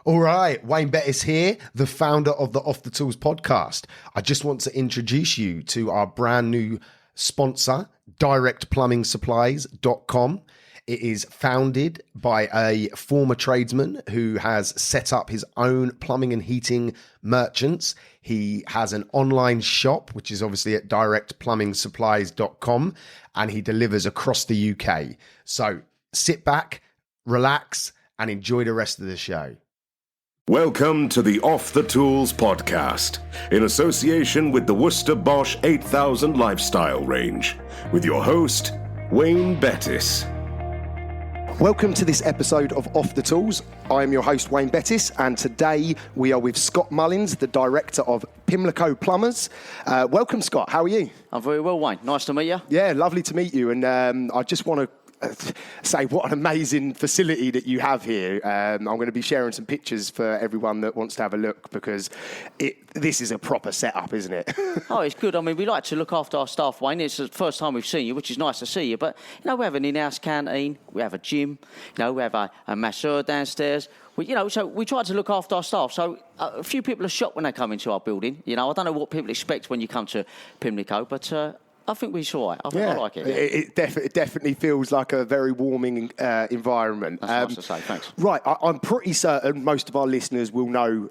All right, Wayne Bettess here, the founder of the Off the Tools podcast. I just want to introduce you to our brand new sponsor, directplumbing.supplies.com. It is founded by a former tradesman who has set up his own plumbing and heating merchants. He has an online shop, which is obviously at directplumbing.supplies.com, and he delivers across the UK. So sit back, relax, and enjoy the rest of the show. Welcome to the Off the Tools podcast, in association with the Worcester Bosch 8000 Lifestyle Range, with your host, Wayne Bettess. Welcome to this episode of Off the Tools. I am your host, Wayne Bettess, and today we are with Scott Mullins, the director of Pimlico Plumbers. Welcome, Scott. How are you? I'm very well, Wayne. Nice to meet you. Yeah, lovely to meet you. And I just want to say what an amazing facility that you have here. I'm going to be sharing some pictures for everyone that wants to have a look, because this is a proper setup, isn't it? Oh, it's good. I mean, we like to look after our staff, Wayne. It's the first time we've seen you, which is nice to see you. But, you know, we have an in-house canteen, we have a gym, you know, we have a masseur downstairs. So we try to look after our staff. So a few people are shocked when they come into our building. You know, I don't know what people expect when you come to Pimlico, but I think we're all right. I like it. Yeah. It definitely feels like a very warming environment. That's nice to say. Thanks. Right, I'm pretty certain most of our listeners will know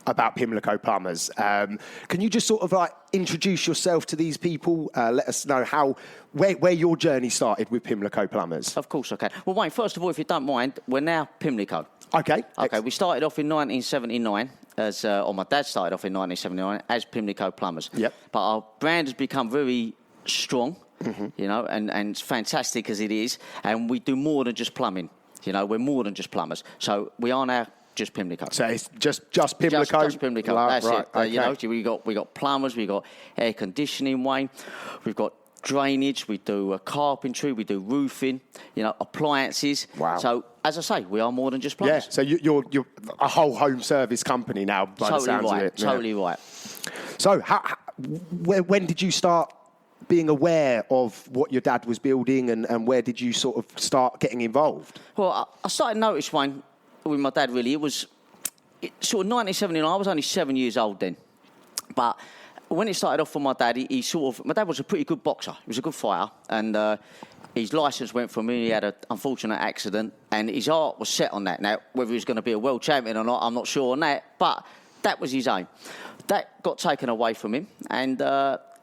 about Pimlico Plumbers. Can you just sort of like introduce yourself to these people? Let us know where your journey started with Pimlico Plumbers. Of course I can. Well, Wayne, first of all, if you don't mind, we're now Pimlico. Okay. We started off in 1979 or my dad started off in 1979 as Pimlico Plumbers. Yep. But our brand has become very strong, you know, and it's fantastic as it is. And we do more than just plumbing. You know, we're more than just plumbers. So we are now just Pimlico. So it's just Pimlico? Just Pimlico, that's it. Okay. You know, we got plumbers, we got air conditioning, Wayne. We've got drainage, we do carpentry, we do roofing, you know, appliances. Wow. So, as I say, we are more than just plumbers. Yeah, so you're a whole home service company now, by the sounds of it. Totally right. So when did you start being aware of what your dad was building, and where did you sort of start getting involved? Well, I started noticing, Wayne, with my dad, really. It was sort of 1979. I was only 7 years old then. But when it started off for my dad, my dad was a pretty good boxer. He was a good fighter. And his licence went from him. He had an unfortunate accident. And his heart was set on that. Now, whether he was going to be a world champion or not, I'm not sure on that. But that was his aim. That got taken away from him. And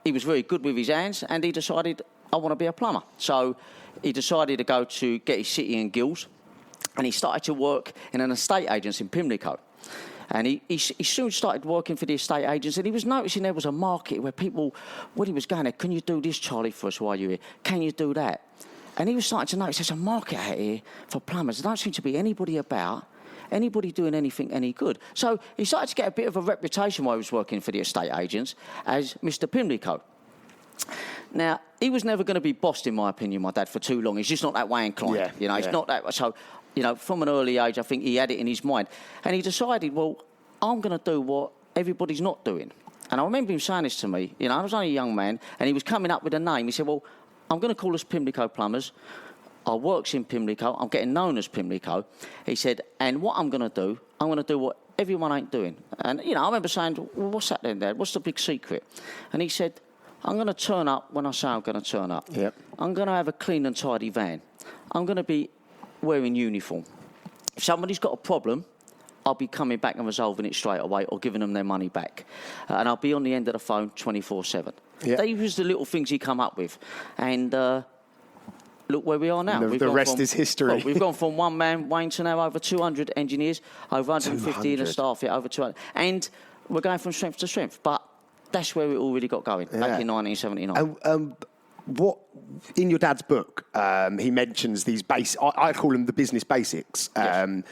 he was very good with his hands. And he decided, I want to be a plumber. So he decided to go to get his City and Guilds. And he started to work in an estate agent in Pimlico. And he soon started working for the estate agents, and he was noticing there was a market where people, when he was going there, can you do this, Charlie, for us while you're here? Can you do that? And he was starting to notice there's a market out here for plumbers. There don't seem to be anybody doing anything any good. So he started to get a bit of a reputation while he was working for the estate agents as Mr. Pimlico. Now, he was never going to be bossed, in my opinion, my dad, for too long. He's just not that way inclined. Yeah, you know, he's not that. So, you know, from an early age, I think he had it in his mind. And he decided, well, I'm going to do what everybody's not doing. And I remember him saying this to me. You know, I was only a young man, and he was coming up with a name. He said, well, I'm going to call us Pimlico Plumbers. I works in Pimlico. I'm getting known as Pimlico. He said, and what I'm going to do what everyone ain't doing. And, you know, I remember saying, well, what's that then, Dad? What's the big secret? And he said, I'm going to turn up when I say I'm going to turn up. Yep. I'm going to have a clean and tidy van. I'm going to be wearing uniform. If somebody's got a problem, I'll be coming back and resolving it straight away or giving them their money back. And I'll be on the end of the phone 24/7. Yep. These was the little things he come up with. And look where we are now. The rest is history. Well, we've gone from one man, Wayne, to now over 200 engineers, over 150 in the staff here, over 200. And we're going from strength to strength. But that's where we all really got going, back in 1979. What in your dad's book, he mentions these I call them the business basics. Yes.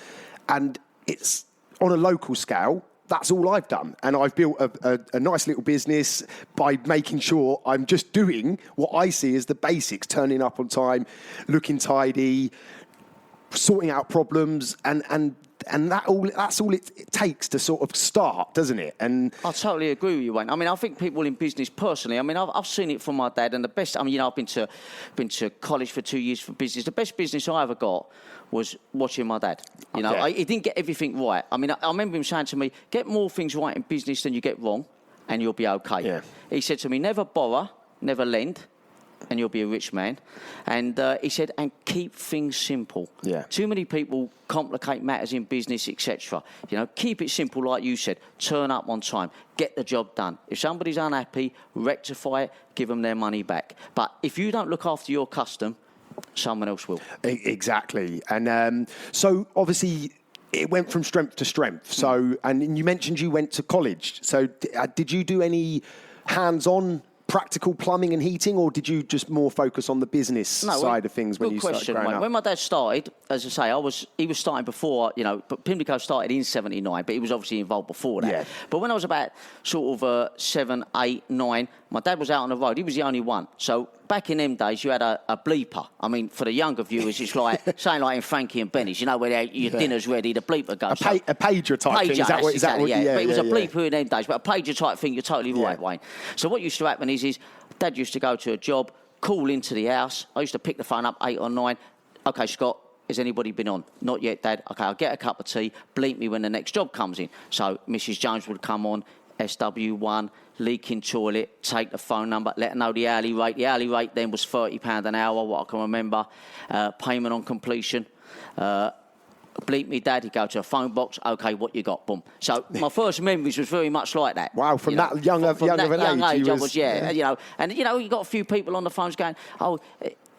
And it's on a local scale. That's all I've done. And I've built a nice little business by making sure I'm just doing what I see as the basics, turning up on time, looking tidy, sorting out problems, and that's all it takes to sort of start, doesn't it? And I totally agree with you, Wayne. I mean, I think people in business personally, I mean, I've seen it from my dad, and the best, I mean, I've been to college for 2 years for business. The best business I ever got was watching my dad. You know, he didn't get everything right. I mean, I remember him saying to me, get more things right in business than you get wrong, and you'll be okay. Yeah. He said to me, never borrow, never lend, and you'll be a rich man. And he said, and keep things simple. Yeah. Too many people complicate matters in business, etc. You know, keep it simple, like you said. Turn up on time. Get the job done. If somebody's unhappy, rectify it. Give them their money back. But if you don't look after your custom, someone else will. Exactly. And so obviously it went from strength to strength. So, and you mentioned you went to college. So did you do any hands-on practical plumbing and heating, or did you just more focus on the business side of things when you started growing up? When my dad started, as I say, he was starting before, you know, but Pimlico started in 79, but he was obviously involved before that. Yeah. But when I was about sort of 7, 8, 9, my dad was out on the road. He was the only one. So back in them days, you had a bleeper. I mean, for the younger viewers, it's like saying like in Frankie and Benny's, you know, where your dinner's ready, the bleeper goes. A pager type thing. Is that what? Yeah, but it was a bleeper in them days. But a pager type thing, you're totally right, Wayne. So what used to happen is Dad used to go to a job, call into the house. I used to pick the phone up 8 or 9. Okay, Scott, has anybody been on? Not yet, Dad. Okay, I'll get a cup of tea. Bleep me when the next job comes in. So Mrs. Jones would come on, SW1, leaking toilet, take the phone number, let her know the hourly rate. The hourly rate then was £30 an hour, what I can remember. Payment on completion. Bleep me, Dad. He'd go to a phone box. Okay, what you got? Boom. So my first memories was very much like that. Wow, from that young of an age. I was, you know, and you know, you got a few people on the phones going, oh,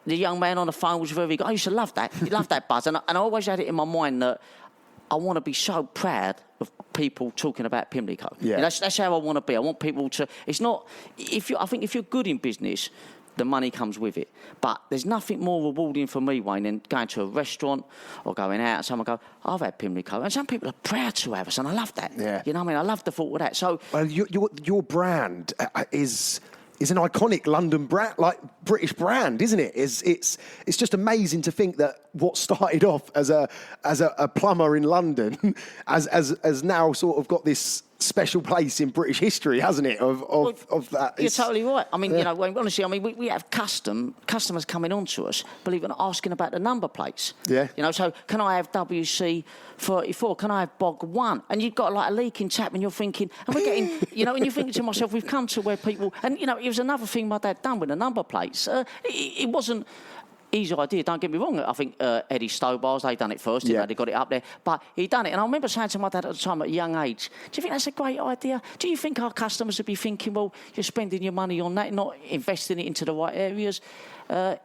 the young man on the phone was very good. I used to love that. You love that buzz, and I always had it in my mind that I want to be so proud of people talking about Pimlico. Yeah. You know, that's how I want to be. I want people to. It's not. I think if you're good in business, the money comes with it. But there's nothing more rewarding for me, Wayne, than going to a restaurant or going out and someone go, I've had Pimlico. And some people are proud to have us, and I love that. Yeah. You know what I mean? I love the thought of that. So, well, your brand is an iconic London brand, like British brand, isn't it? It's just amazing to think that what started off as a plumber in London has now sort of got this special place in British history, hasn't it? Of that. You're totally right. I mean, you know, honestly, I mean, we have customers coming on to us, believe it or not, asking about the number plates. Yeah. You know, so can I have WC34? Can I have Bog 1? And you've got like a leaking tap, and you're thinking, and we're getting, you know, and you're thinking to myself, we've come to where people, and you know, it was another thing my dad done with the number plates. It wasn't easy idea, don't get me wrong. I think Eddie Stowbars, they done it first, they got it up there. But he done it. And I remember saying to my dad at the time, at a young age, do you think that's a great idea? Do you think our customers would be thinking, well, you're spending your money on that, not investing it into the right areas?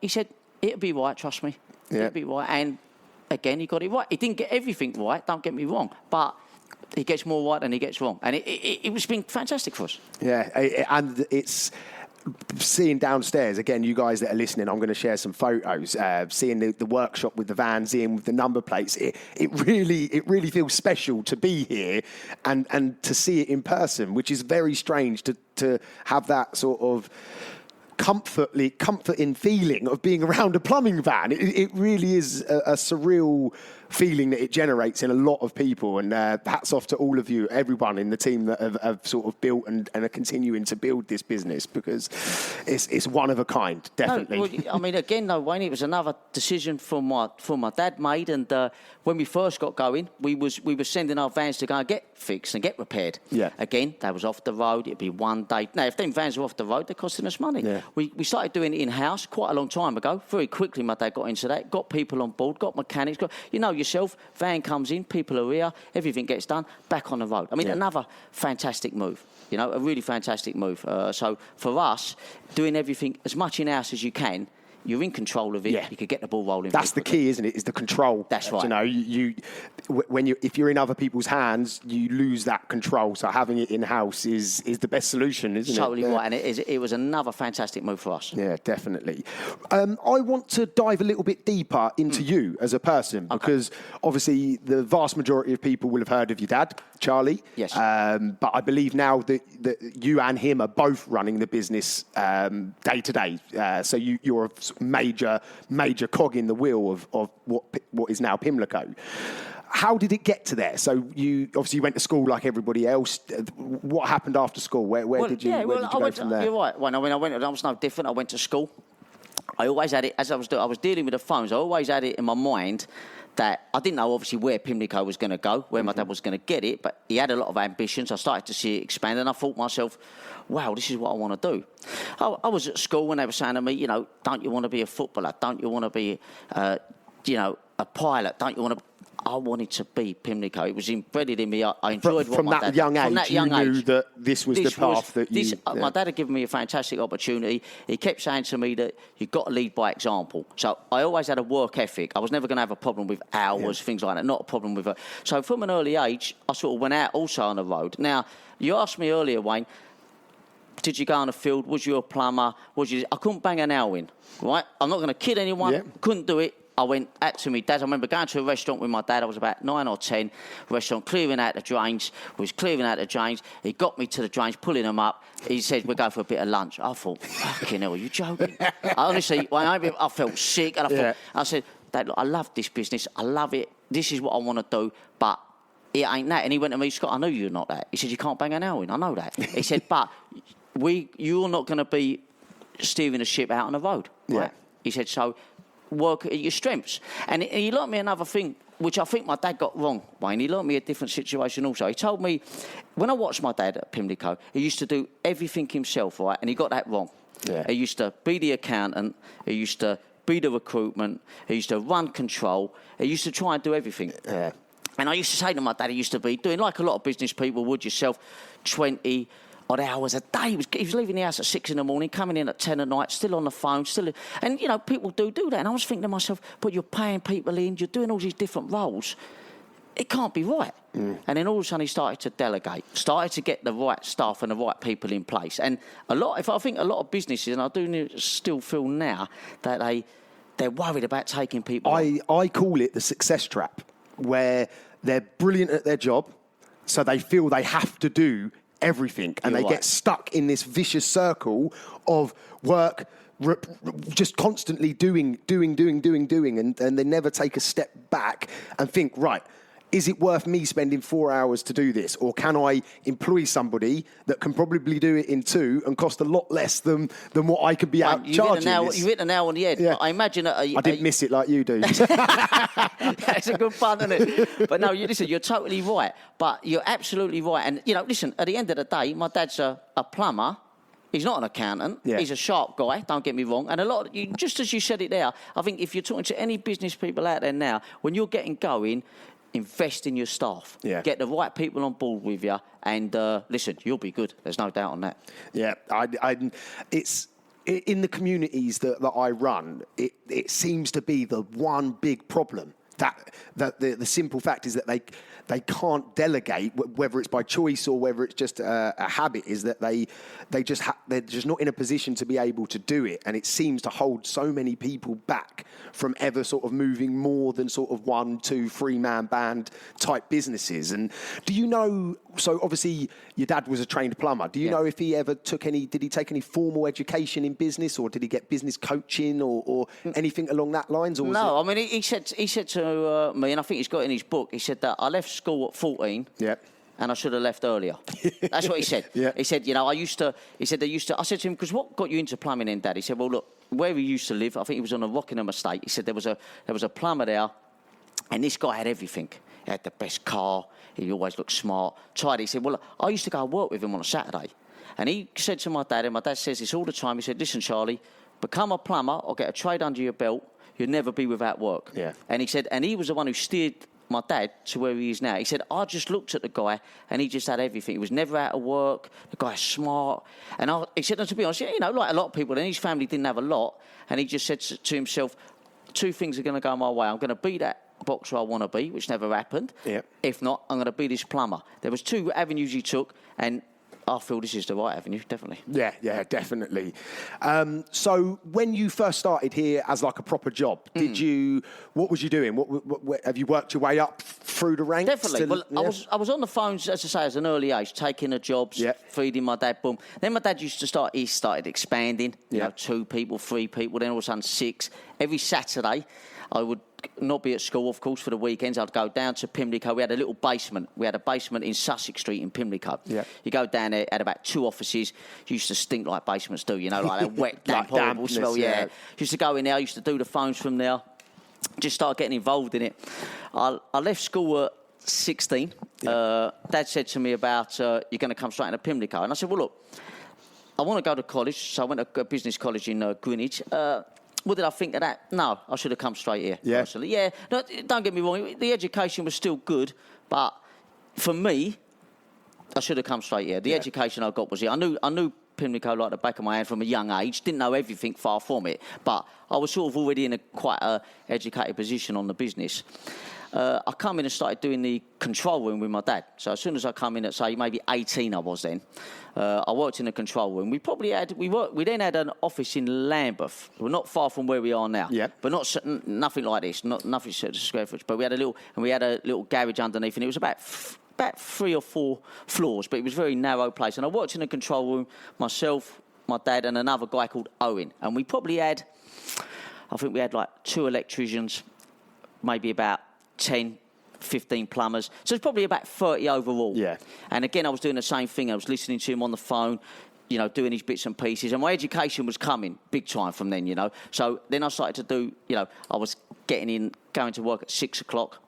He said, it'll be right, trust me. It'll be right. And again, he got it right. He didn't get everything right, don't get me wrong. But he gets more right than he gets wrong. And it's been fantastic for us. Yeah, and it's seeing downstairs, again, you guys that are listening, I'm going to share some photos, seeing the workshop with the vans in, with the number plates. It really feels special to be here and to see it in person, which is very strange to have that sort of comforting feeling of being around a plumbing van. It really is a surreal feeling that it generates in a lot of people, and hats off to all of you, everyone in the team that have sort of built and are continuing to build this business, because it's one of a kind, definitely. No, well, I mean, again, though, Wayne, it was another decision for my dad made, and when we first got going, we were sending our vans to go and get fixed and get repaired. Yeah. Again, that was off the road. It'd be one day. Now, if them vans were off the road, they're costing us money. Yeah. We started doing it in-house quite a long time ago. Very quickly, my dad got into that, got people on board, got mechanics, yourself, van comes in, people are here, everything gets done, back on the road. I mean, another fantastic move, a really fantastic move. So for us, doing everything as much in-house as you can, you're in control of it. Yeah. You could get the ball rolling. That's the key, isn't it? Is the control. That's right. If you're in other people's hands, you lose that control. So having it in house is the best solution, isn't it? Totally right, and it was another fantastic move for us. Yeah, definitely. I want to dive a little bit deeper into you as a person, because obviously the vast majority of people will have heard of your dad, Charlie. Yes. But I believe now that you and him are both running the business day to day. So you're major cog in the wheel of what is now Pimlico. How did it get to there? So you obviously went to school like everybody else. What happened after school? Where did you go from there? You're right. When I was no different. I went to school. I always had it, as I was dealing with the phones, I always had it in my mind that I didn't know obviously where Pimlico was going to go, where my dad was going to get it, but he had a lot of ambitions. I started to see it expand, and I thought to myself, wow, this is what I want to do. I was at school when they were saying to me, don't you want to be a footballer? Don't you want to be, a pilot? Don't you want to... I wanted to be Pimlico. It was embedded in me. I enjoyed from what my that dad... young age. From that you young knew age, that this was the path that you... My dad had given me a fantastic opportunity. He kept saying to me that you've got to lead by example. So I always had a work ethic. I was never going to have a problem with hours, things like that. Not a problem with... So from an early age, I sort of went out also on the road. Now, you asked me earlier, Wayne, did you go on the field? Was you a plumber? I couldn't bang an nail in, right? I'm not going to kid anyone. Yeah. Couldn't do it. I went out to my dad. I remember going to a restaurant with my dad. I was about 9 or 10. Restaurant, clearing out the drains. We was clearing out the drains. He got me to the drains, pulling them up. He said, we'll go for a bit of lunch. I thought, fucking hell, are you joking? Honestly, I felt sick. And I said, Dad, look, I love this business. I love it. This is what I want to do. But it ain't that. And he went to me, Scott, I know you're not that. He said, you can't bang an nail in. I know that. He said, but you're not going to be steering a ship out on the road. Right? He said, so... work at your strengths. And he learnt me another thing, which I think my dad got wrong, Wayne. He learnt me a different situation also. He told me, when I watched my dad at Pimlico, he used to do everything himself, right? And he got that wrong. Yeah. He used to be the accountant. He used to be the recruitment. He used to run control. He used to try and do everything. Yeah. And I used to say to my dad, he used to be doing, like a lot of business people would yourself, 20 odd hours a day. He was leaving the house at 6 in the morning, coming in at 10 at night, still on the phone, and people do that. And I was thinking to myself, but you're paying people in, you're doing all these different roles. It can't be right. And then all of a sudden he started to delegate, started to get the right staff and the right people in place. And I think a lot of businesses, and I do still feel now that they're worried about taking people on. I call it the success trap, where they're brilliant at their job, so they feel they have to do everything, and they get stuck in this vicious circle of work, just constantly doing, and they never take a step back and think, right, is it worth me spending 4 hours to do this? Or can I employ somebody that can probably do it in 2 and cost a lot less than what I could be out charging? You hit the nail on the head. Yeah. I imagine... I didn't miss it like you do. It's a good fun, isn't it? But no, listen, you're totally right. But you're absolutely right. And, listen, at the end of the day, my dad's a plumber. He's not an accountant. Yeah. He's a sharp guy, don't get me wrong. And just as you said it there, I think if you're talking to any business people out there now, when you're getting going... invest in your staff. Yeah. Get the right people on board with you, and listen, you'll be good. There's no doubt on that. Yeah, it's in the communities that I run. It seems to be the one big problem. That the simple fact is that they can't delegate, whether it's by choice or whether it's just a habit, is that they're just not in a position to be able to do it, and it seems to hold so many people back from ever sort of moving more than sort of 1, 2, 3 man band type businesses. And do you know? So obviously your dad was a trained plumber. Do you know if he ever did he take any formal education in business, or did he get business coaching or anything along that lines? Or no, I mean he said to me, and I think he's got it in his book. He said that I left school at 14. Yeah. And I should have left earlier. That's what he said. Yeah. He said, I said to him, because what got you into plumbing then, Dad? He said, well, look, where he used to live, I think he was on a Rockingham estate. He said there was a plumber there, and this guy had everything. He had the best car. He always looked smart. Tried it. He said, well, look, I used to go and work with him on a Saturday. And he said to my dad, and my dad says this all the time, he said, listen, Charlie, become a plumber or get a trade under your belt. You'll never be without work. Yeah. And he said, and he was the one who steered my dad to where he is now. He said, I just looked at the guy and he just had everything. He was never out of work. The guy's smart. And he said, and to be honest, like a lot of people, and his family didn't have a lot. And he just said to himself, 2 things are going to go my way. I'm going to be that boxer I want to be, which never happened. Yeah. If not, I'm going to be this plumber. There was 2 avenues he took, and I feel this is the right avenue, definitely. Yeah, definitely. So when you first started here as like a proper job, what was you doing? What have you worked your way up through the ranks? Definitely. I was on the phones, as I say, as an early age, taking the jobs, feeding my dad, boom. Then my dad he started expanding, you know, 2 people, 3 people, then all of a sudden 6. Every Saturday, I would not be at school, of course, for the weekends. I'd go down to Pimlico. We had a little basement. We had a basement in Sussex Street in Pimlico. Yeah. You go down there, had about 2 offices. Used to stink like basements do, you know, like a wet, damp, horrible smell. Yeah. Used to go in there. Used to do the phones from there. Just started getting involved in it. I left school at 16. Dad said to me about, you're going to come straight into Pimlico. And I said, well, look, I want to go to college. So I went to a business college in Greenwich. What did I think of that? No, I should have come straight here, personally. Yeah, no, don't get me wrong. The education was still good, but for me, I should have come straight here. The education I got was here. I knew Pimlico like the back of my hand from a young age. Didn't know everything, far from it, but I was sort of already in quite a educated position on the business. I come in and started doing the control room with my dad. So as soon as I come in at, say, maybe 18 I was then, I worked in the control room. We then had an office in Lambeth. We're not far from where we are now. Yeah. But nothing like this, nothing square foot. But we had a little garage underneath, and it was about 3 or 4 floors, but it was a very narrow place. And I worked in the control room, myself, my dad, and another guy called Owen. And we probably had, I think we had like 2 electricians, maybe about 10, 15 plumbers. So it's probably about 30 overall. Yeah. And again, I was doing the same thing. I was listening to him on the phone, you know, doing his bits and pieces. And my education was coming big time from then, you know. So then I started to do, you know, I was going to work at 6 o'clock,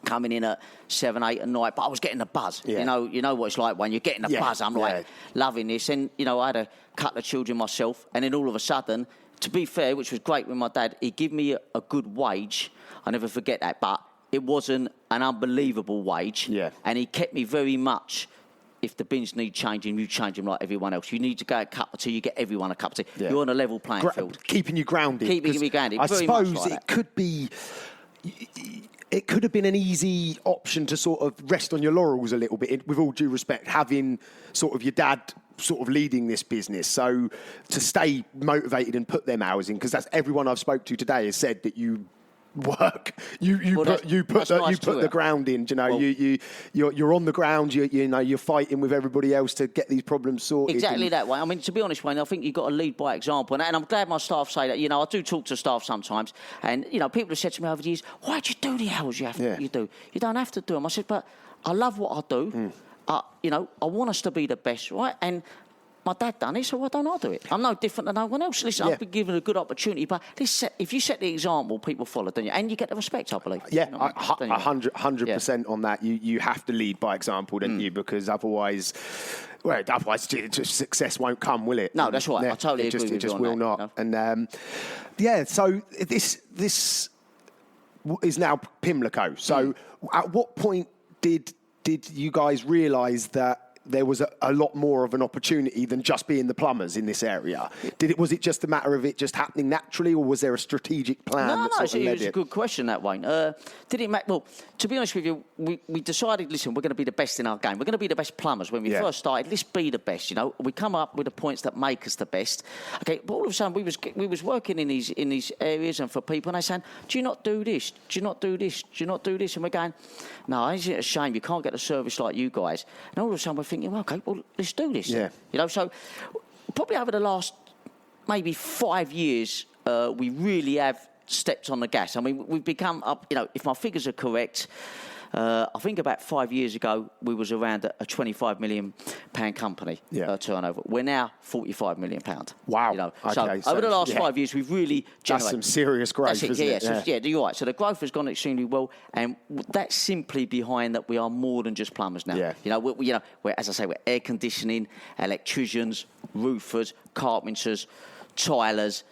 coming in at 7, 8 at night, but I was getting the buzz. Yeah. You know what it's like when you're getting the buzz. I'm like loving this. And, you know, I had a couple of children myself. And then all of a sudden, to be fair, which was great with my dad, he gave me a good wage. I never forget that. But it wasn't an unbelievable wage. Yeah. And he kept me very much, if the bins need changing, you change them like everyone else. You need to go a cup of tea, you get everyone a cup of tea. Yeah. You're on a level playing field. Keeping you grounded. Keeping me grounded. I suppose like it could have been an easy option to sort of rest on your laurels a little bit, with all due respect, having sort of your dad sort of leading this business. So to stay motivated and put them hours in, because that's everyone I've spoke to today has said that you work. You put the ground in. You know, you're on the ground. You know, you're fighting with everybody else to get these problems sorted. Exactly that way. I mean, to be honest, Wayne, I think you've got to lead by example, and I'm glad my staff say that. You know, I do talk to staff sometimes, and you know, people have said to me over the years, "Why do you do the hours you do? You don't have to do them." I said, "But I love what I do. You know, I want us to be the best, right?" And my dad done it, so why don't I do it? I'm no different than no one else. Listen, I've been given a good opportunity, but if you set the example, people follow, don't you? And you get the respect, I believe. Yeah, 100% on that. You have to lead by example, don't you? Because otherwise success won't come, will it? No, that's right. I totally agree with you. It just will not. You know? And so this is now Pimlico. So at what point did you guys realise that there was a lot more of an opportunity than just being the plumbers in this area? Was it just a matter of it just happening naturally, or was there a strategic plan? No, it was a good question, that, Wayne. Did it well, to be honest with you, we decided, listen, we're going to be the best in our game. We're going to be the best plumbers. When we first started, let's be the best, you know. We come up with the points that make us the best. Okay, but all of a sudden, we was working in these areas and for people, and they saying, do you not do this? Do you not do this? Do you not do this? And we're going, no, isn't it a shame you can't get a service like you guys? And all of a sudden, we're thinking, well, okay, well, let's do this. Yeah. You know, so probably over the last maybe 5 years, we really have stepped on the gas. I mean, we've become up, you know, if my figures are correct, I think about 5 years ago, we was around a £25 million company turnover. We're now £45 million. Wow. You know, okay, so over the last 5 years, we've really generated. That's some serious growth, isn't it? So, you're right. So the growth has gone extremely well, and that's simply behind that we are more than just plumbers now. Yeah. You know, we're, as I say, we're air conditioning, electricians, roofers, carpenters, tilers.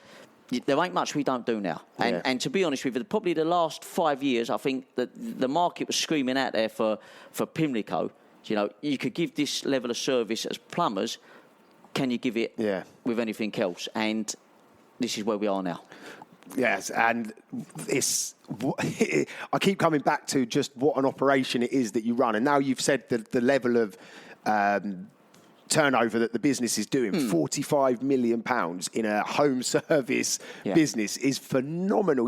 There ain't much we don't do now. And to be honest with you, probably the last 5 years, I think that the market was screaming out there for Pimlico. You know, you could give this level of service as plumbers. Can you give it with anything else? And this is where we are now. Yes, and I keep coming back to just what an operation it is that you run. And now you've said the level of turnover that the business is doing, £45 million in a home service business is phenomenal.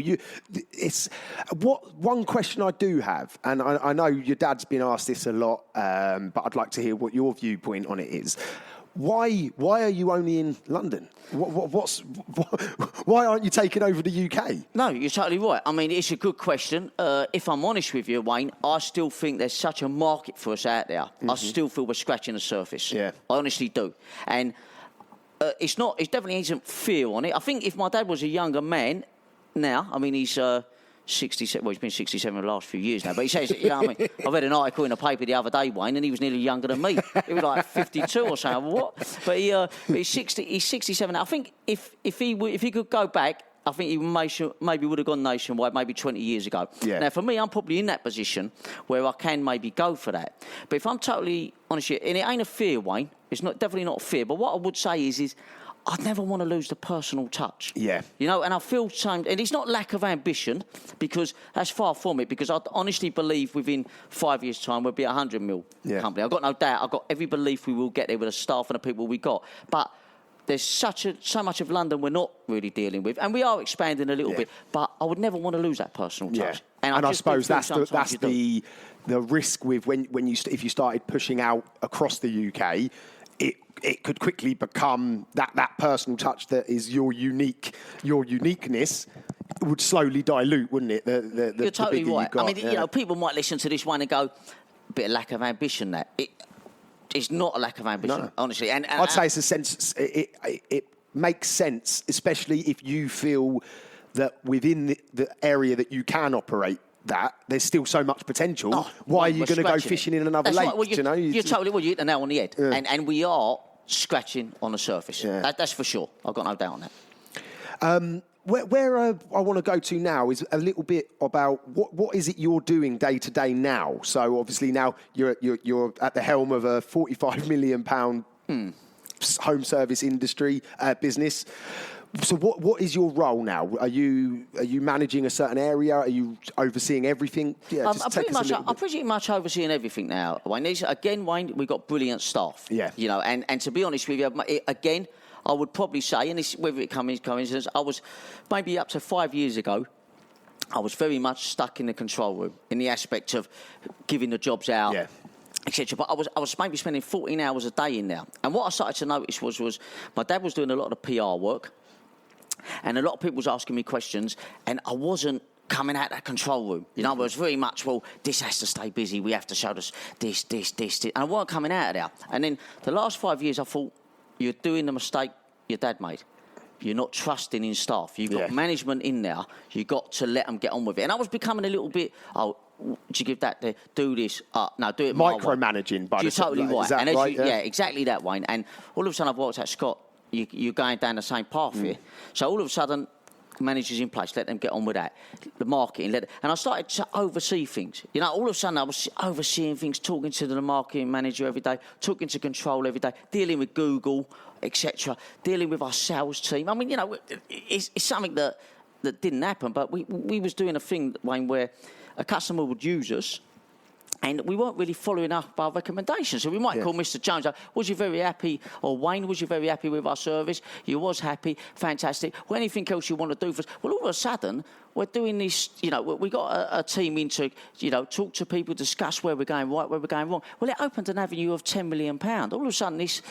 One question I do have, and I know your dad's been asked this a lot, but I'd like to hear what your viewpoint on it is. Why are you only in London? Why aren't you taking over the UK? No, you're totally right. I mean, it's a good question. If I'm honest with you, Wayne, I still think there's such a market for us out there. I still feel we're scratching the surface. Yeah. I honestly do. And it definitely isn't fear on it. I think if my dad was a younger man now, I mean, he's 67, well, he's been 67 the last few years now, but he says, you know what I mean? I've read an article in the paper the other day, Wayne, and he was nearly younger than me. He was like 52 or something. What? But he's 67 now. I think if he could go back, I think he maybe would have gone nationwide maybe 20 years ago. Yeah. Now, for me, I'm probably in that position where I can maybe go for that. But if I'm totally honest with you, and it ain't a fear, Wayne, it's definitely not a fear, but what I would say is I'd never want to lose the personal touch. Yeah. You know, and I feel same, and it's not lack of ambition, because that's far from it, because I honestly believe within 5 years' time we'll be a 100 mil company. I've got no doubt. I've got every belief we will get there with the staff and the people we got. But there's so much of London we're not really dealing with, and we are expanding a little bit, but I would never want to lose that personal touch. And I suppose that's the risk with if you started pushing out across the UK, it could quickly become that personal touch that is your uniqueness would slowly dilute, wouldn't it? You're totally right. I mean, you know, people might listen to this one and go, a bit of lack of ambition. It's not a lack of ambition, honestly. And I'd say it's a sense. It makes sense, especially if you feel that within the area that you can operate, that there's still so much potential. Why are you going to go fishing in another lake? Right. You're totally you hit the nail on the head. Yeah. And we are scratching on the surface. Yeah. That's for sure. I've got no doubt on that. Where I want to go to now is a little bit about what is it you're doing day to day now. So obviously now you're at the helm of a £45 million home service industry business. So what is your role now? Are you managing a certain area? Are you overseeing everything? Yeah, I'm pretty much overseeing everything now, Wayne. Again, Wayne, we've got brilliant staff. Yeah. You know, and to be honest with you, again, I would probably say, and whether it comes coincidence, I was maybe up to 5 years ago, I was very much stuck in the control room in the aspect of giving the jobs out. Yeah. Etc. But I was maybe spending 14 hours a day in there. And what I started to notice was my dad was doing a lot of PR work. And a lot of people was asking me questions, and I wasn't coming out that control room. You know, I was very much, well, this has to stay busy. We have to show us this. And I wasn't coming out of there. And then the last 5 years, I thought, you're doing the mistake your dad made. You're not trusting in staff. You've got management in there. You've got to let them get on with it. And I was becoming a little bit, do you give that there? Do this? No, do it my way. Micromanaging, by the way. You're totally right. Is that right? Yeah, exactly that, Wayne. And all of a sudden, I've worked out, Scott, you're going down the same path here. So all of a sudden, managers in place, let them get on with that. The marketing, and I started to oversee things. You know, all of a sudden I was overseeing things, talking to the marketing manager every day, talking to control every day, dealing with Google, etc., dealing with our sales team. I mean, you know, it's something that didn't happen, but we was doing a thing, Wayne, where a customer would use us, and we weren't really following up our recommendations. So we might call Mr. Jones up, was you very happy? Or Wayne, was you very happy with our service? You was happy, fantastic. Well, anything else you want to do for us? Well, all of a sudden, we're doing this, you know, we got a team in to, you know, talk to people, discuss where we're going right, where we're going wrong. Well, it opened an avenue of £10 million. All of a sudden, this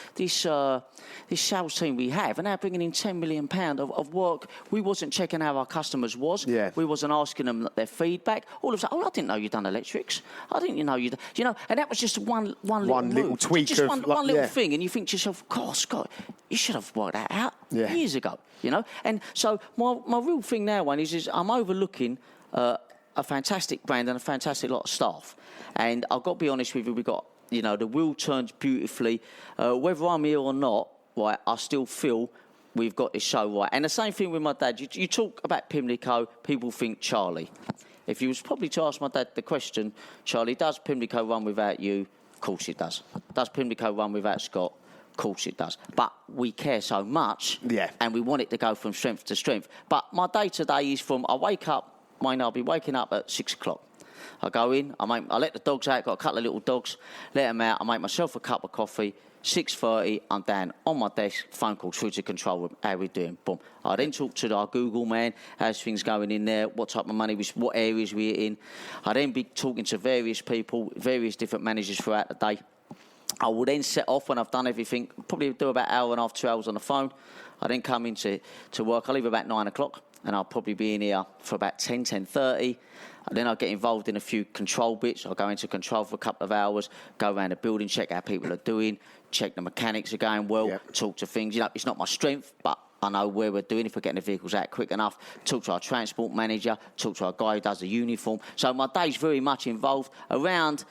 sales team we have are now bringing in £10 million of work. We wasn't checking how our customers was. Yeah. We wasn't asking them their feedback. All of a sudden, I didn't know you'd done electrics. I didn't know you'd, you know, and that was just one little tweak, just one little thing. And you think to yourself, God, Scott, you should have worked that out years ago, you know. And so my real thing now, Wayne, is I'm overlooking a fantastic brand and a fantastic lot of staff. And I've got to be honest with you, we've got, you know, the wheel turns beautifully. Whether I'm here or not, right, I still feel we've got this show right. And the same thing with my dad. You talk about Pimlico, people think Charlie. If you was probably to ask my dad the question, Charlie, does Pimlico run without you? Of course it does. Does Pimlico run without Scott? Of course it does. But we care so much, and we want it to go from strength to strength. But my day-to-day is from, I wake up, I'll be waking up at 6 o'clock. I go in, I let the dogs out, got a couple of little dogs, let them out, I make myself a cup of coffee. 6:30, I'm down on my desk, phone call through to control room. How we doing? Boom. I then talk to our Google man, how's things going in there, what type of money, what areas we're in. I then be talking to various people, various different managers throughout the day. I will then set off when I've done everything, probably do about an hour and a half, 2 hours on the phone. I then come into work. I leave about 9 o'clock, and I'll probably be in here for about 10:30. And then I'll get involved in a few control bits. I'll go into control for a couple of hours, go around the building, check how people are doing, check the mechanics are going well, talk to things. It's not my strength, but I know where we're doing, if we're getting the vehicles out quick enough. Talk to our transport manager, talk to our guy who does the uniform. So my day's very much involved around...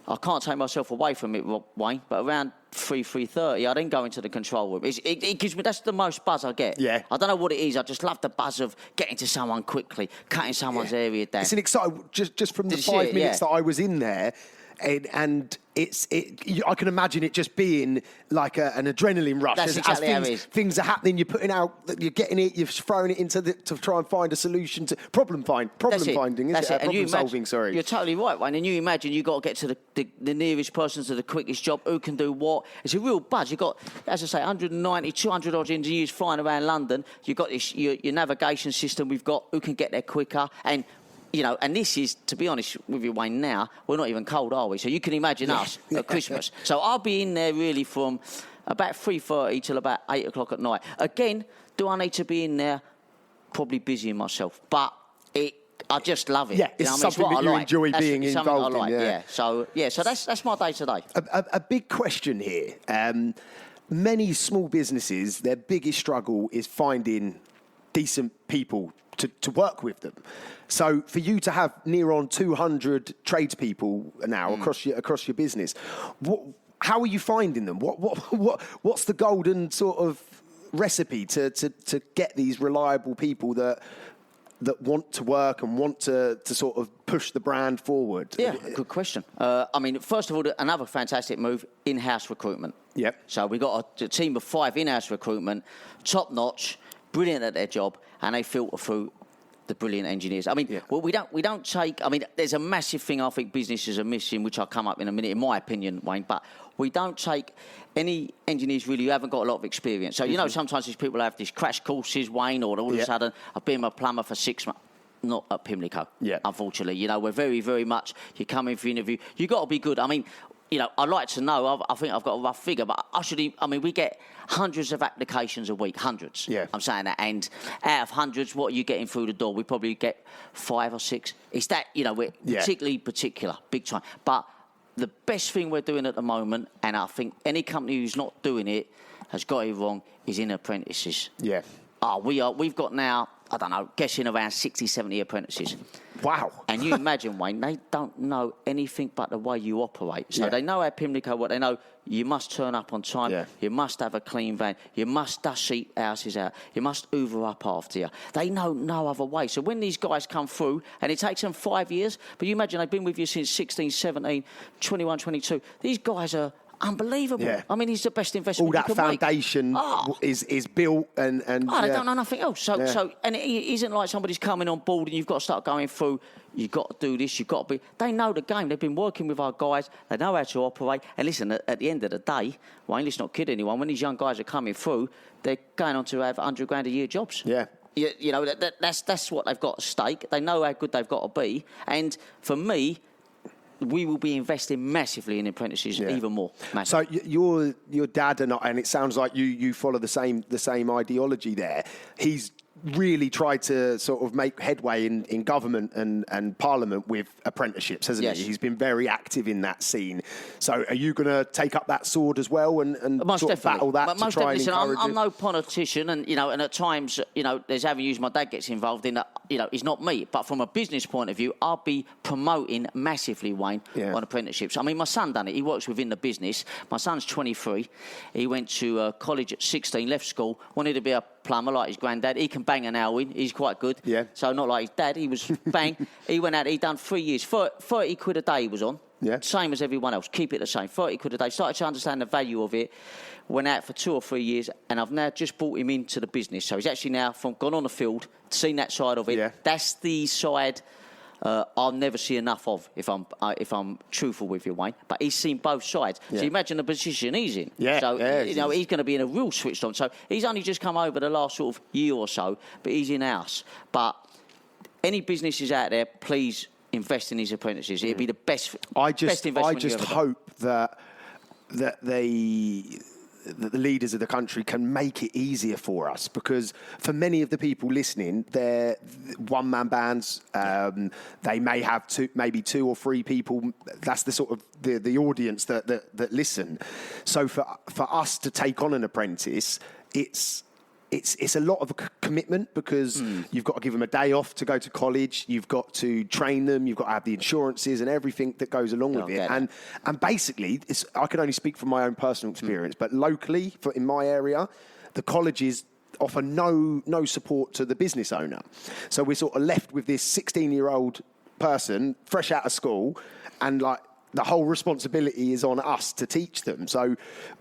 I can't take myself away from it, Wayne, but around 3:30, I then go into the control room. It gives me, that's the most buzz I get. Yeah. I don't know what it is. I just love the buzz of getting to someone quickly, cutting someone's area down. It's an exciting, just from the 5 minutes that I was in there, and I can imagine it just being like an adrenaline rush. That's exactly how it is. Things are happening, you're putting out, you're getting it, you're throwing it into to try and find a solution to problem finding, isn't it? Problem solving, sorry. You're totally right, Wayne. And you imagine you've got to get to the nearest person to the quickest job, who can do what. It's a real buzz. You've got, as I say, 190, 200 odd engineers flying around London. You've got this, your navigation system we've got, who can get there quicker. And and this is, to be honest with you, Wayne, now, we're not even cold, are we? So you can imagine us at Christmas. So I'll be in there really from about 3:30 till about 8 o'clock at night. Again, do I need to be in there? Probably busying myself. But I just love it. Yeah, it's something that you enjoy being involved in. So that's my day today. A big question here. Many small businesses, their biggest struggle is finding decent people to work with them. So for you to have near on 200 tradespeople now across your business, how are you finding them? What's the golden sort of recipe to get these reliable people that want to work and want to sort of push the brand forward? Yeah, good question. First of all, another fantastic move, in-house recruitment. Yep. So we got a team of 5 in-house recruitment, top notch, brilliant at their job, and they filter through the brilliant engineers. Well, we don't take... there's a massive thing I think businesses are missing, which I'll come up in a minute, in my opinion, Wayne, but we don't take any engineers really who haven't got a lot of experience. So, sometimes these people have these crash courses, Wayne, or all of a sudden, I've been a plumber for 6 months. Not at Pimlico, unfortunately. We're very, very much... You come in for interview, you've got to be good. I'd like to know, I think I've got a rough figure, but we get hundreds of applications a week, hundreds. Yeah. I'm saying that. And out of hundreds, what are you getting through the door? We probably get 5 or 6. It's that, we're particularly particular, big time. But the best thing we're doing at the moment, and I think any company who's not doing it has got it wrong, is in apprentices. Yeah. We've got now, I don't know, guessing around 60, 70 apprentices. Wow. And you imagine, Wayne, they don't know anything but the way you operate. So they know how Pimlico, what they know, you must turn up on time, you must have a clean van, you must dust sheet houses out, you must hoover up after you. They know no other way. So when these guys come through, and it takes them 5 years, but you imagine they've been with you since 16, 17, 21, 22, these guys are unbelievable. Yeah. He's the best investment. All that foundation is built and they don't know nothing else. So and it isn't like somebody's coming on board and you've got to start going through, you've got to do this, you've got to be... They know the game. They've been working with our guys. They know how to operate. And listen, at the end of the day, Wayne, let's not kid anyone, when these young guys are coming through, they're going on to have 100 grand a year jobs. Yeah. That's what they've got at stake. They know how good they've got to be. And for me... we will be investing massively in apprentices, even more. Massive. So your dad and it sounds like you follow the same ideology there. He's really tried to sort of make headway in government and parliament with apprenticeships, hasn't he? He's been very active in that scene. So are you going to take up that sword as well and sort of battle that to try and encourage I'm no politician, and and at times there's avenues my dad gets involved in that is not me. But from a business point of view, I'll be promoting massively, Wayne, on apprenticeships. My son done it. He works within the business. My son's 23. He went to college at 16, left school, wanted to be a plumber like his granddad. He can bang an hour in. He's quite good. Yeah. So not like his dad. He was bang. He went out. He done 3 years. 30 quid a day he was on. Yeah. Same as everyone else. Keep it the same. 30 quid a day. Started to understand the value of it. Went out for 2 or 3 years, and I've now just brought him into the business. So he's actually now gone on the field, seen that side of it. Yeah. That's the side I'll never see enough of, if I'm truthful with you, Wayne. But he's seen both sides. Yeah. So imagine the position he's in. Yeah, So yeah, he's going to be in a real switched on. So he's only just come over the last sort of year or so, but he's in house. But any businesses out there, please invest in these apprentices. It'd be the best. Best investment I just you've ever hope that the leaders of the country can make it easier for us, because for many of the people listening, they're one-man bands. They may have maybe two or three people. That's the sort of the audience that listen. So for us to take on an apprentice, it's a lot of a commitment, because you've got to give them a day off to go to college. You've got to train them. You've got to have the insurances and everything that goes along with it. And basically, I can only speak from my own personal experience, but locally, in my area, the colleges offer no support to the business owner. So we're sort of left with this 16-year-old person fresh out of school, and like, the whole responsibility is on us to teach them. So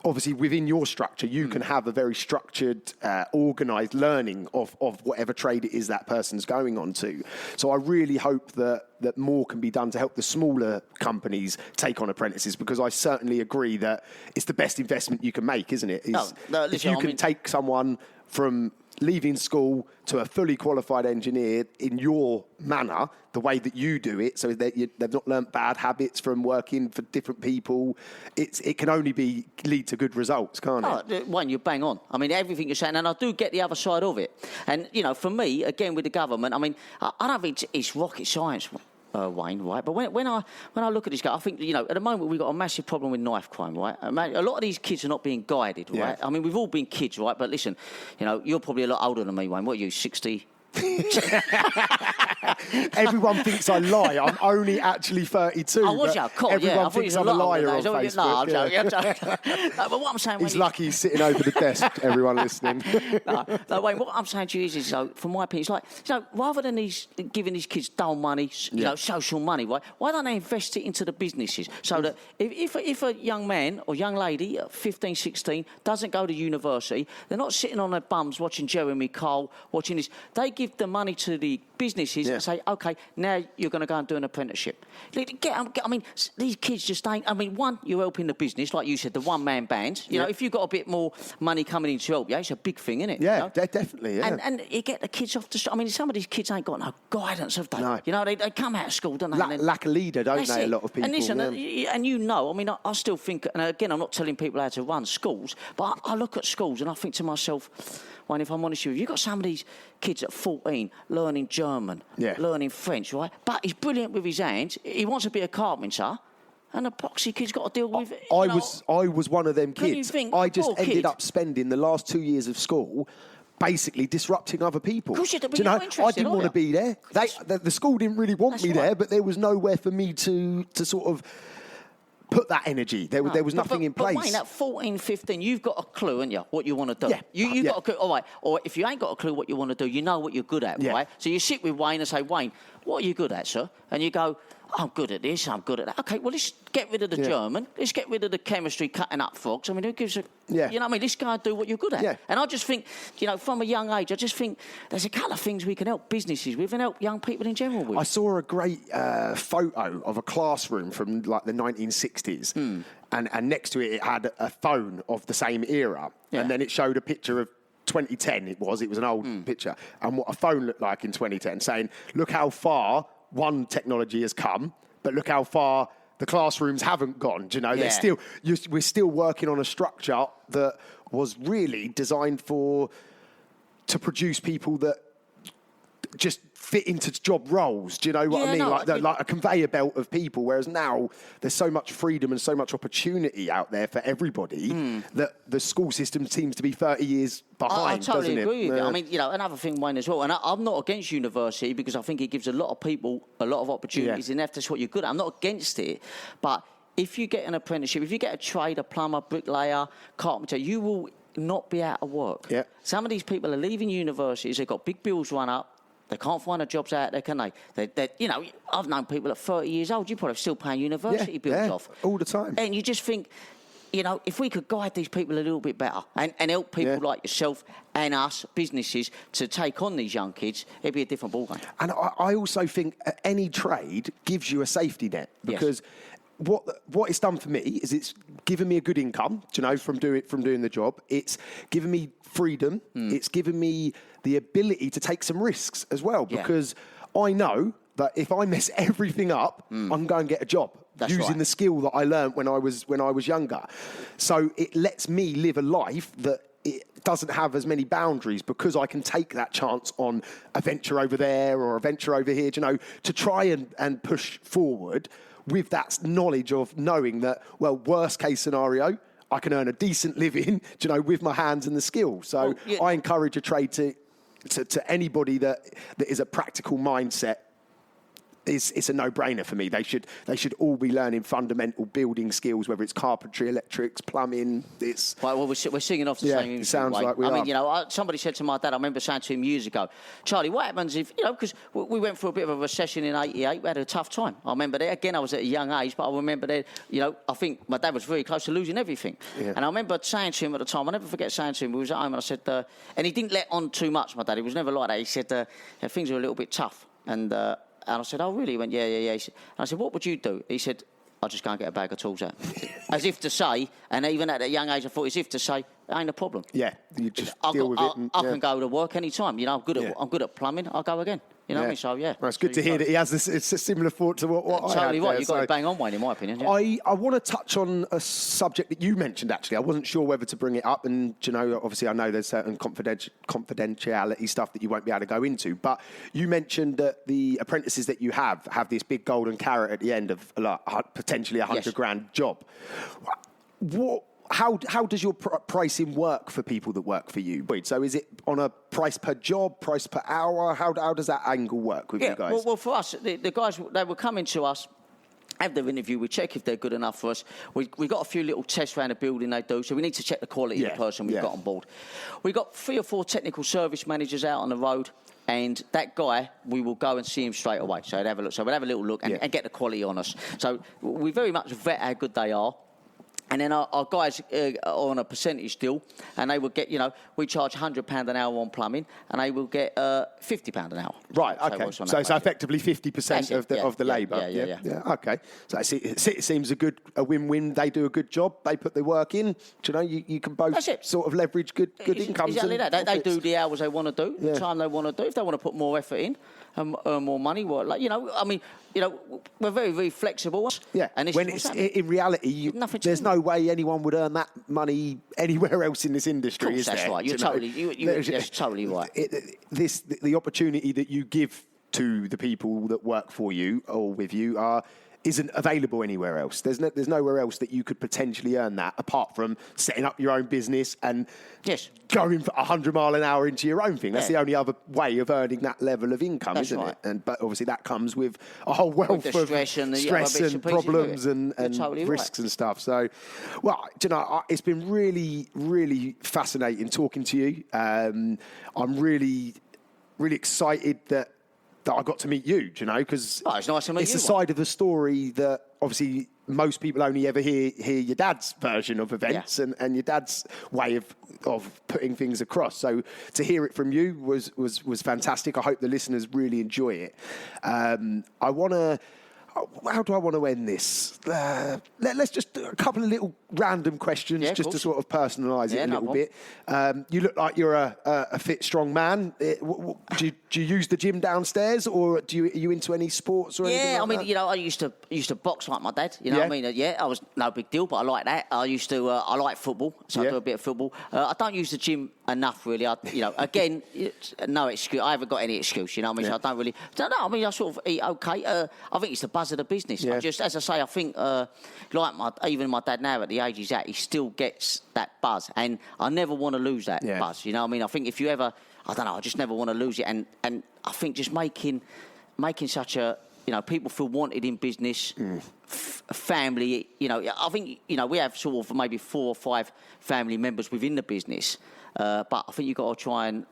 obviously within your structure, you can have a very structured, organised learning of whatever trade it is that person's going on to. So I really hope that more can be done to help the smaller companies take on apprentices, because I certainly agree that it's the best investment you can make, isn't it? If you can take someone from leaving school to a fully qualified engineer in your manner, the way that you do it, so that they've not learnt bad habits from working for different people, it can only lead to good results, can't it? Wayne, you're bang on. I mean, everything you're saying, and I do get the other side of it. And, for me, again, with the government, I mean, I don't think it's rocket science, Wayne, right? But when I look at this guy, I think, at the moment we've got a massive problem with knife crime, right? A lot of these kids are not being guided, right? Yeah. I mean, we've all been kids, right? But listen, you're probably a lot older than me, Wayne. What are you, 60? Everyone thinks I lie. I'm only actuly 32. Oh, was you? Cool, everyone thinks I'm a liar on Facebook. No, I'm joking. No, but what I'm saying, he's lucky he's sitting over the desk. Everyone listening. No, Wayne. What I'm saying to you is, from my opinion, it's like, rather than giving these kids dull money, social money, right? Why don't they invest it into the businesses, so that if a young man or young lady, 15, 16, doesn't go to university, they're not sitting on their bums watching Jeremy Cole, watching this. They give the money to the businesses and say, OK, now you're going to go and do an apprenticeship. I mean, these kids just ain't... I mean, one, you're helping the business, like you said, the one-man band. You know, if you've got a bit more money coming in to help you, it's a big thing, isn't it? Yeah, definitely, yeah. And you get the kids off the street. I mean, some of these kids ain't got no guidance, have they? No. They come out of school, don't they? Lack a leader, don't they, a lot of people? And listen, I mean, I still think... And again, I'm not telling people how to run schools, but I look at schools and I think to myself... Wayne, if I'm honest with you, you've got some of these kids at 14 learning German, learning French, right? But he's brilliant with his hands. He wants to be a carpenter. And the poxy kid's got to deal with it. I was one of them kids. I just ended up spending the last 2 years of school basically disrupting other people. Of course you did, I didn't want to be there. The school didn't really want me there, but there was nowhere for me to sort of put that energy. There was nothing in place. But Wayne, at 14, 15, you've got a clue, haven't you, what you want to do? Yeah. You've got a clue, all right. Or if you ain't got a clue what you want to do, you know what you're good at, right? So you sit with Wayne and say, Wayne, what are you good at, sir? And you go, I'm good at this, I'm good at that. OK, well, let's get rid of the German. Let's get rid of the chemistry, cutting up frogs. I mean, who gives a... Yeah. You know what I mean? Let's go and do what you're good at. Yeah. And I just think, from a young age, I just think there's a couple of things we can help businesses with and help young people in general with. I saw a great photo of a classroom from, like, the 1960s. And next to it had a phone of the same era. Yeah. And then it showed a picture of 2010, it was an old picture, and what a phone looked like in 2010, saying, look how far one technology has come, but look how far the classrooms haven't gone. Do you know, we're still working on a structure that was really designed to produce people that just fit into job roles. Do you know what I mean? Like a conveyor belt of people, whereas now there's so much freedom and so much opportunity out there for everybody that the school system seems to be 30 years behind, I totally agree with you. I mean, another thing, Wayne, as well, and I'm not against university because I think it gives a lot of people a lot of opportunities, and if that's what you're good at, I'm not against it, but if you get an apprenticeship, if you get a trade, a plumber, bricklayer, carpenter, you will not be out of work. Yeah. Some of these people are leaving universities, they've got big bills run up, they can't find the jobs out there, can they? I've known people at 30 years old, you're probably still paying university bills off. All the time. And you just think, you know, if we could guide these people a little bit better and help people like yourself and us, businesses, to take on these young kids, it'd be a different ballgame. And I also think any trade gives you a safety net, because what it's done for me is it's given me a good income, you know, from doing the job. It's given me freedom. It's given me the ability to take some risks as well, because I know that if I mess everything up, I can go and get a job. That's using right. the skill that I learned when I was younger. So it lets me live a life that it doesn't have as many boundaries, because I can take that chance on a venture over there or a venture over here, you know, to try and push forward with that knowledge of knowing that, well, worst case scenario, I can earn a decent living, you know, with my hands and the skill. So I encourage a trade to anybody that is a practical mindset. It's a no-brainer for me. They should all be learning fundamental building skills, whether it's carpentry, electrics, plumbing. It's well, we're singing off the same. It sounds like we are. I mean, you know, somebody said to my dad, I remember saying to him years ago, Charlie, what happens if, you know, because we went through a bit of a recession in '88, we had a tough time. I remember that. Again, I was at a young age, but I remember that, you know, I think my dad was very close to losing everything. Yeah. And I remember saying to him at the time, I'll never forget saying to him, we was at home, and I said, and he didn't let on too much, my dad. He was never like that. He said, things are a little bit tough. And I said, oh, really? He went, yeah. And I said, what would you do? He said, I'll just go and get a bag of tools out. As if to say, and even at a young age, I thought, as if to say, it ain't a problem. Yeah, you just deal with it. I can go to work any time. You know, I'm good at plumbing. I'll go again. You know what I mean? So, yeah. Well, it's good to hear that he has it's a similar thought to what I had. Totally right. You've got to bang on, Wayne, in my opinion. Yeah. I want to touch on a subject that you mentioned, actually. I wasn't sure whether to bring it up. And, you know, obviously I know there's certain confidentiality stuff that you won't be able to go into. But you mentioned that the apprentices that you have this big golden carrot at the end of potentially $100 grand job. How does your pricing work for people that work for you? So is it on a price per job, price per hour? How does that angle work with you guys? Well, for us, the guys, they were coming to us, have their interview, we check if they're good enough for us. We got a few little tests around the building they do, so we need to check the quality of the person we've got on board. We got 3 or 4 technical service managers out on the road, and that guy, we will go and see him straight away. So we'll have a little look and get the quality on us. So we very much vet how good they are. And then our guys are on a percentage deal, and they will get, you know, we charge £100 an hour on plumbing, and they will get £50 an hour. Right, okay. So it's effectively 50% of the labour. Yeah. Okay. So it seems a win-win. They do a good job. They put the work in. You know, you can both sort of leverage good incomes. Exactly that. They do the hours they want to do, the time they want to do. If they want to put more effort in and earn more money, we're very, very flexible. Yeah. And when it's in reality, there's no way anyone would earn that money anywhere else in this industry. Of course, that's right. That's totally right. The opportunity that you give to the people that work for you or with you isn't available anywhere else. There's nowhere else that you could potentially earn that apart from setting up your own business and going for 100 mile an hour into your own thing. That's the only other way of earning that level of income, isn't it? But obviously that comes with a whole wealth of stress and problems and risks and stuff. So, well, you know, it's been really, really fascinating talking to you. I'm really, really excited that I got to meet you, you know, because it's nice to meet you. It's a side of the story that obviously most people only ever hear your dad's version of events and your dad's way of putting things across. So to hear it from you was fantastic. I hope the listeners really enjoy it. How do I want to end this? Let's just do a couple of little random questions just to sort of personalise it a little bit. You look like you're a fit, strong man. Do you use the gym downstairs, or are you into any sports or anything? Yeah, I mean, you know, I used to box like my dad. You know what I mean? I was no big deal, but I like that. I used to. I like football, so I do a bit of football. I don't use the gym enough, really. Again, no excuse. I haven't got any excuse. You know what I mean? So I don't really. No, I mean, I sort of eat okay. I think it's the buzz of the business. Yeah. As I say, I think even my dad now at the age he's at, he still gets that buzz, and I never want to lose that buzz. You know what I mean? I think if you ever, I don't know, I just never want to lose it, and I think just making such a, you know, people feel wanted in business, family. You know, I think, you know, we have sort of maybe 4 or 5 family members within the business, but I think you've got to try and,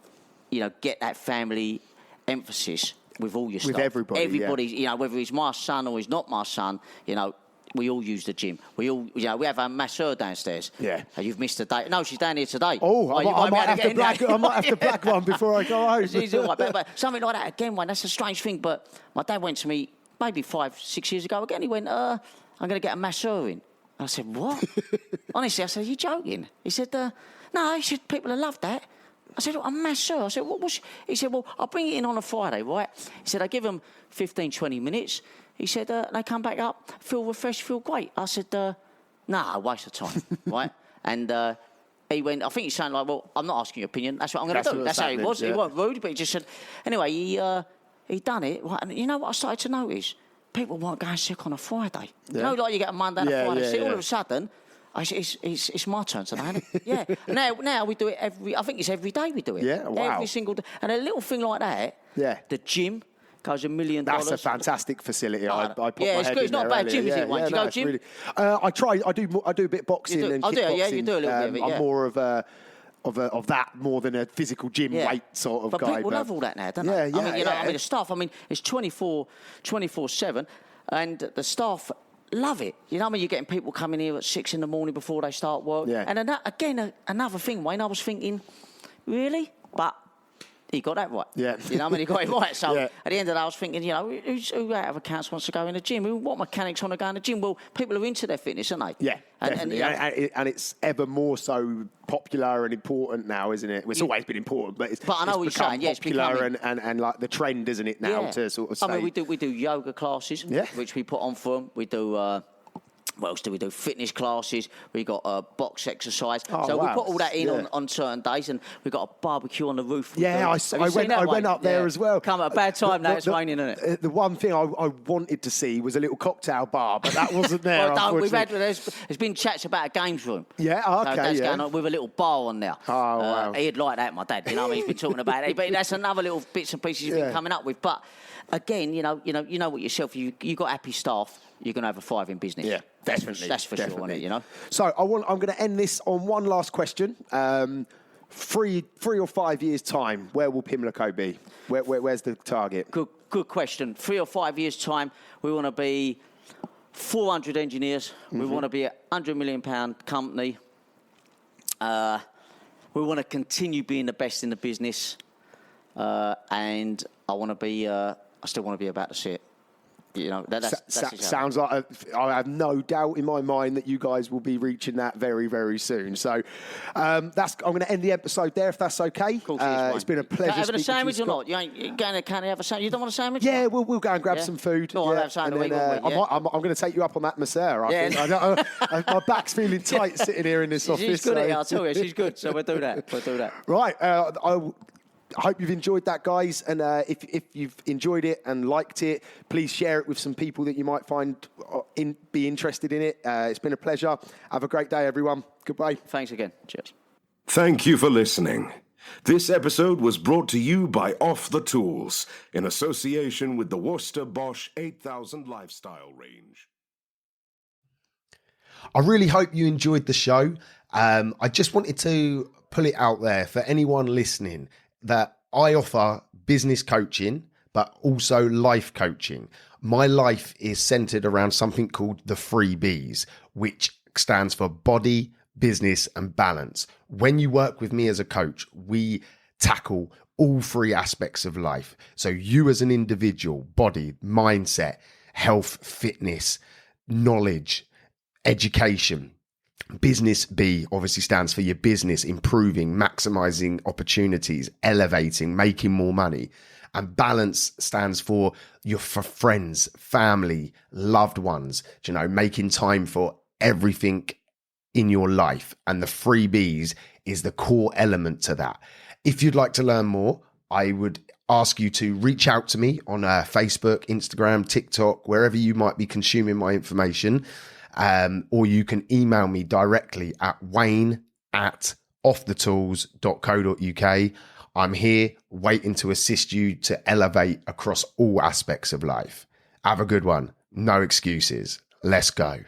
you know, get that family emphasis with all your stuff. With everybody, you know, whether he's my son or he's not my son, you know, we all use the gym. We all, we have a masseur downstairs. Yeah. You've missed a day. No, she's down here today. Oh, you I might have to get in there. I might have to black one before I go home. She's all right, but something like that again. That's a strange thing. But my dad went to me maybe 5-6 years ago again. He went, "I'm going to get a masseur in." I said, "What?" Honestly, I said, "Are you joking?" He said, "No." He said, "People have loved that." I said, "A masseur." I said, "What was?" He said, "Well, I'll bring it in on a Friday, right?" He said, "I give them 15, 20 minutes." He said, "They come back up, feel refreshed, feel great." I said, "Nah, waste of time," right? And he went, I think he's saying like, "Well, I'm not asking your opinion. That's what I'm going to do." That's how he was. Yeah. He wasn't rude, but he just said, anyway, he done it. Right? And you know what I started to notice? People weren't going sick on a Friday. Yeah. You know, like you get a Monday and a Friday. All of a sudden, it's my turn today, isn't it? Yeah. Now we do it I think it's every day we do it. Yeah, wow. Every single day. And a little thing like that, the gym goes $1 million. That's a fantastic facility. I put my head good. It's not a bad gym, is it, Wayne? Do you go gym? Really, I try. I do a bit of boxing and kickboxing. Yeah, you do a little bit of it, I'm more of that more than a physical gym weight sort of but guy. People love all that now, don't they? I mean, the staff, it's 24/7, and the staff love it. You know what I mean? You're getting people coming here at 6 a.m. before they start work. Yeah. And another thing, Wayne, I was thinking, really? But he got that right. Yeah. You know what I mean? He got it right. So at the end of the day, I was thinking, who out of accounts wants to go in the gym? What mechanics want to go in the gym? Well, people are into their fitness, aren't they? Yeah, definitely. And it's ever more so popular and important now, isn't it? It's always been important, but I know what you're saying. Yeah, it's popular and like the trend, isn't it, now to sort of say. I mean, we do yoga classes, which we put on for them. We do... what else do we do? Fitness classes. We got box exercise. We put all that in on certain days, and we got a barbecue on the roof. Yeah, I went up there as well. Come at a bad time now. It's raining, isn't it? The one thing I wanted to see was a little cocktail bar, but that wasn't there. There's been chats about a games room. Yeah, okay. So that's going on with a little bar on there. Oh, wow. He'd like that, my dad. You know what I mean? He's been talking about it. But that's another little bits and pieces he's been coming up with. But again, you know what yourself. You got happy staff, you're going to have a thriving business. Yeah, definitely. That's for sure, isn't it, you know? So I'm going to end this on one last question. 3 or 5 years' time, where will Pimlico be? Where's the target? Good question. 3 or 5 years' time, we want to be 400 engineers. Mm-hmm. We want to be a £100 million company. We want to continue being the best in the business. And I still want to be about to see it. You know, that's sounds like I have no doubt in my mind that you guys will be reaching that very, very soon. So I'm going to end the episode there, if that's okay. Of course it is, it's been a pleasure. Having a sandwich or not? You're going to kind of have a sandwich. You don't want a sandwich? Yeah, we'll go and grab some food. No, I'll have something. I'm going to take you up on that masseur. I think. My back's feeling tight sitting here in this office. She's good at it, I'll tell you. She's good. So we'll do that. Right. I hope you've enjoyed that, guys. And if you've enjoyed it and liked it, please share it with some people that you might find be interested in it. It's been a pleasure. Have a great day, everyone. Goodbye. Thanks again. Cheers. Thank you for listening. This episode was brought to you by Off the Tools in association with the Worcester Bosch 8000 lifestyle range. I really hope you enjoyed the show. I just wanted to pull it out there for anyone listening that I offer business coaching, but also life coaching. My life is centered around something called the 3 Bs, which stands for body, business, and balance. When you work with me as a coach, we tackle all 3 aspects of life. So you as an individual, body, mindset, health, fitness, knowledge, education. Business B obviously stands for your business, improving, maximizing opportunities, elevating, making more money. And balance stands for your friends, family, loved ones, making time for everything in your life. And the 3 Bs is the core element to that. If you'd like to learn more, I would ask you to reach out to me on Facebook, Instagram, TikTok, wherever you might be consuming my information. Or you can email me directly at wayne@offthetools.co.uk. I'm here waiting to assist you to elevate across all aspects of life. Have a good one. No excuses. Let's go.